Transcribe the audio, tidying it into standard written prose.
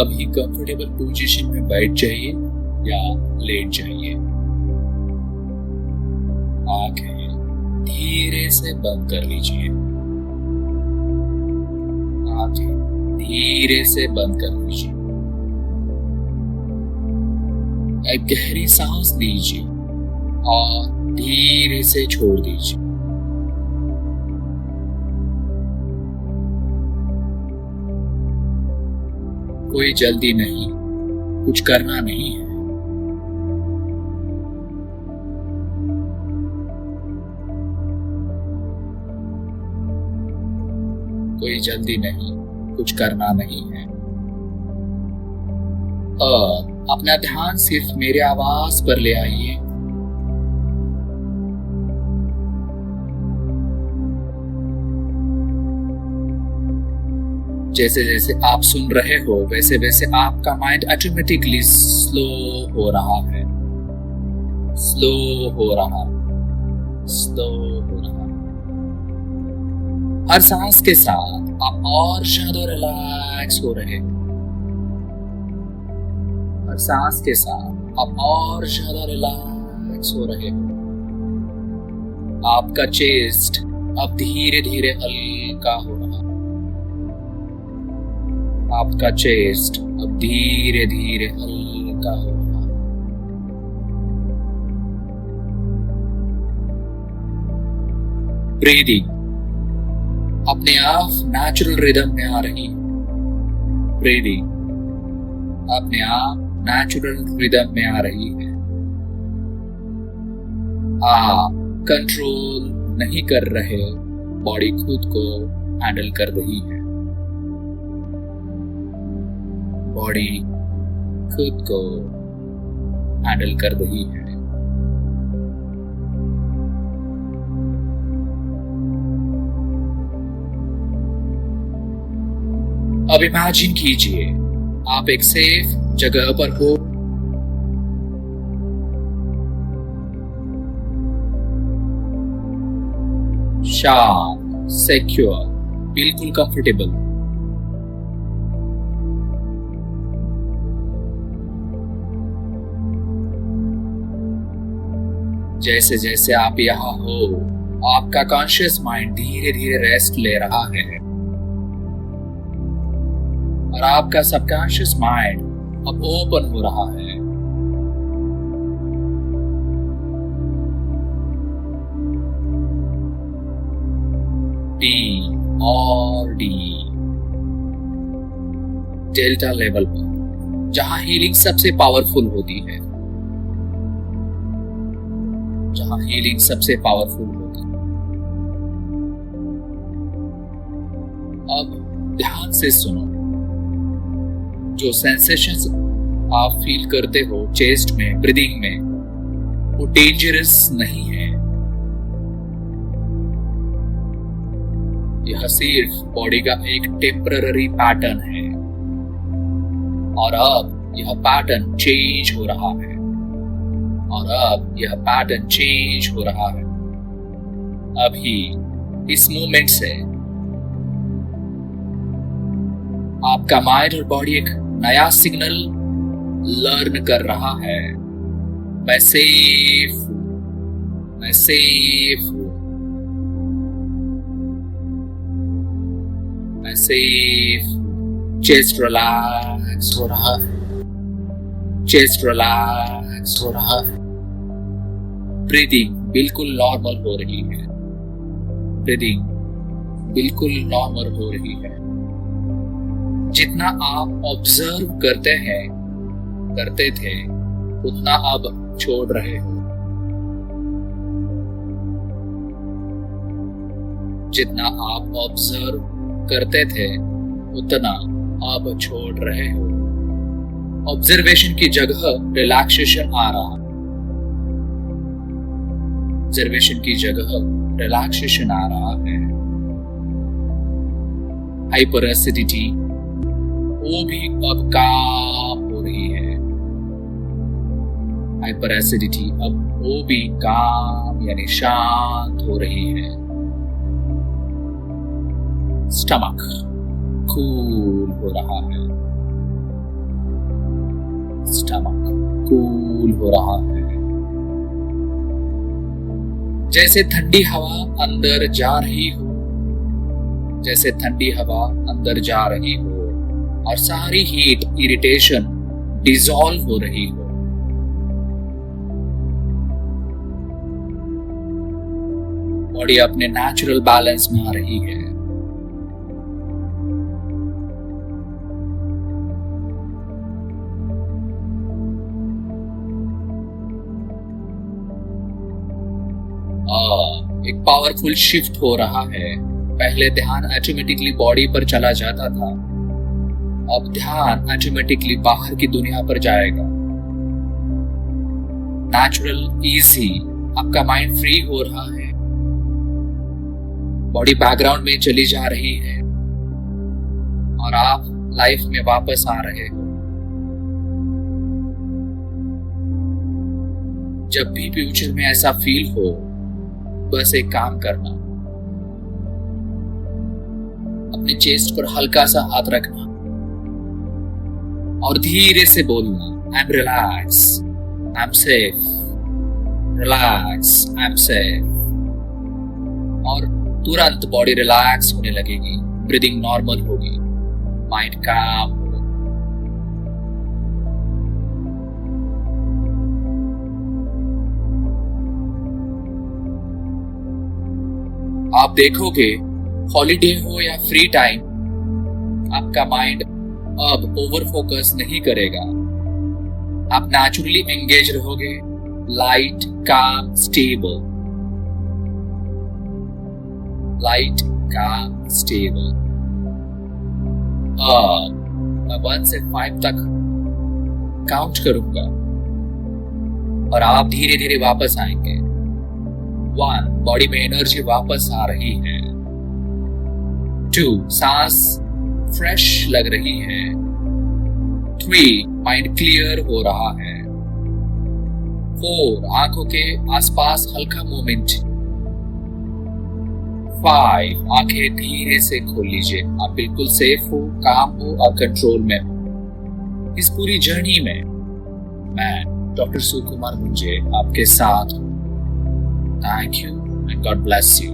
अभी comfortable position में बैठ जाइए या लेट जाइए। आंखें धीरे से बंद कर लीजिए। आंखें धीरे से बंद कर लीजिए। एक गहरी सांस लीजिए और धीरे से छोड़ दीजिए। कोई जल्दी नहीं, कुछ करना नहीं है। कोई जल्दी नहीं, कुछ करना नहीं है। अपना ध्यान सिर्फ मेरे आवाज पर ले आइए। जैसे जैसे आप सुन रहे हो वैसे वैसे आपका माइंड ऑटोमेटिकली स्लो हो रहा है, स्लो हो रहा है, स्लो हो रहा है। हर सांस के साथ आप और ज्यादा रिलैक्स हो रहे हैं। हर सांस के साथ आप और ज्यादा रिलैक्स हो रहे हो। आपका चेस्ट अब धीरे धीरे हल्का हो रहा है। आपका चेस्ट अब धीरे धीरे हल्का हो रहा है। ब्रीदिंग अपने आप नेचुरल रिदम में आ रही है। ब्रीदिंग अपने आप नेचुरल रिदम में आ रही है। आप कंट्रोल नहीं कर रहे, बॉडी खुद को हैंडल कर रही है। बॉडी खुद को हैंडल कर रही है। अब इमेजिन कीजिए आप एक सेफ जगह पर हो। शांत, सिक्योर, बिल्कुल कंफर्टेबल। जैसे जैसे आप यहाँ हो, आपका कॉन्शियस माइंड धीरे धीरे रेस्ट ले रहा है और आपका सबकॉन्शियस माइंड अब ओपन हो रहा है। डीप और डीप डेल्टा लेवल पर, जहां हीलिंग सबसे पावरफुल होती है, जहां हीलिंग सबसे पावरफुल होती है। अब ध्यान से सुनो। जो सेंसेशंस आप फील करते हो चेस्ट में, ब्रीदिंग में, वो डेंजरस नहीं है। यह सिर्फ बॉडी का एक टेम्पररी पैटर्न है और अब यह पैटर्न चेंज हो रहा है। और अब यह पैटर्न चेंज हो रहा है। अभी इस मूवमेंट से आपका माइंड और बॉडी एक नया सिग्नल लर्न कर रहा है। मैं सेफ हूं, मैं सेफ हूं, मैं सेफ हूं। चेस्ट रिलैक्स हो रहा है, चेस्ट रिलैक्स हो रहा है। ब्रीदिंग बिल्कुल नॉर्मल हो रही है। ब्रीदिंग बिल्कुल नॉर्मल हो रही है। जितना आप ऑब्जर्व करते थे उतना अब छोड़ रहे हो। जितना आप ऑब्जर्व करते थे उतना अब छोड़ रहे हो। ऑब्जर्वेशन की जगह रिलैक्सेशन आ रहा। ऑब्जर्वेशन की जगह रिलैक्सेशन आ रहा है। हाइपर एसिडिटी वो भी अब काम हो रही है। हाइपर एसिडिटी अब वो भी काम यानी शांत हो रही है। स्टमक कूल हो रहा है। स्टमक कूल हो रहा है, जैसे ठंडी हवा अंदर जा रही हो, जैसे ठंडी हवा अंदर जा रही हो और सारी हीट इरिटेशन डिसॉल्व हो रही हो। बॉडी अपने नेचुरल बैलेंस में आ रही है। एक पावरफुल शिफ्ट हो रहा है। पहले ध्यान ऑटोमेटिकली बॉडी पर चला जाता था, अब ध्यान ऑटोमेटिकली बाहर की दुनिया पर जाएगा। नेचुरल इजी आपका माइंड फ्री हो रहा है। बॉडी बैकग्राउंड में चली जा रही है और आप लाइफ में वापस आ रहे हो। जब भी फ्यूचर में ऐसा फील हो, बस एक काम करना, अपने चेस्ट पर हल्का सा हाथ रखना और धीरे से बोलना, I am relax, I am safe, relax, I am safe. और तुरंत बॉडी रिलैक्स होने लगेगी, ब्रीदिंग नॉर्मल होगी, माइंड काम होगा। आप देखोगे हॉलीडे हो या फ्री टाइम, आपका माइंड अब ओवर फोकस नहीं करेगा। आप नेचुरली एंगेज रहोगे, लाइट, काम, स्टेबल, लाइट, काम, स्टेबल। मैं 1 से 5 तक काउंट करूंगा और आप धीरे धीरे वापस आएंगे। 1, बॉडी में एनर्जी वापस आ रही है। 2, सांस फ्रेश लग रही है। 3, माइंड क्लियर हो रहा है। 4, आंखों के आसपास हल्का मूवमेंट। 5, आंखें धीरे से खोल लीजिए। आप बिल्कुल सेफ हो, काम हो और कंट्रोल में हो। इस पूरी जर्नी में मैं डॉक्टर सुकुमार मुंजे आपके साथ हूं। Thank you and God bless you.